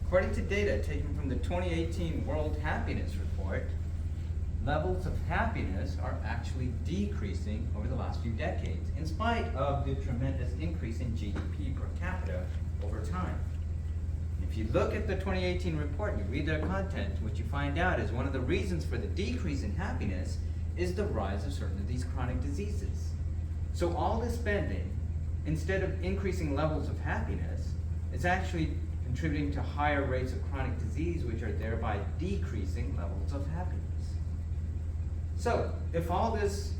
According to data taken from the 2018 World Happiness Report, levels of happiness are actually decreasing over the last few decades, in spite of the tremendous increase in GDP per capita over time. If you look at the 2018 report and you read their content, what you find out is one of the reasons for the decrease in happiness is the rise of certain of these chronic diseases. So all this spending, instead of increasing levels of happiness, is actually contributing to higher rates of chronic disease, which are thereby decreasing levels of happiness. So, if all this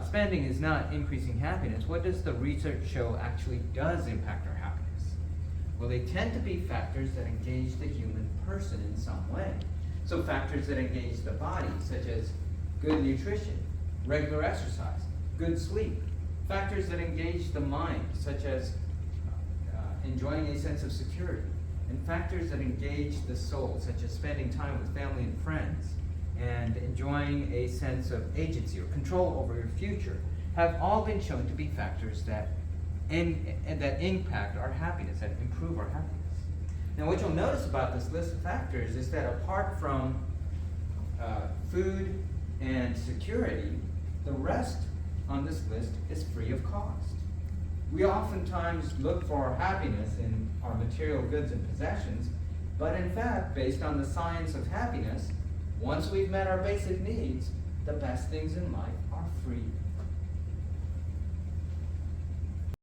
spending is not increasing happiness, what does the research show actually does impact our happiness? Well, they tend to be factors that engage the human person in some way. So factors that engage the body, such as good nutrition, regular exercise, good sleep. Factors that engage the mind, such as enjoying a sense of security. And factors that engage the soul, such as spending time with family and friends, and enjoying a sense of agency or control over your future, have all been shown to be factors that impact our happiness, that improve our happiness. Now, what you'll notice about this list of factors is that apart from food and security, the rest on this list is free of cost. We oftentimes look for our happiness in our material goods and possessions, but in fact, based on the science of happiness, once we've met our basic needs, the best things in life are free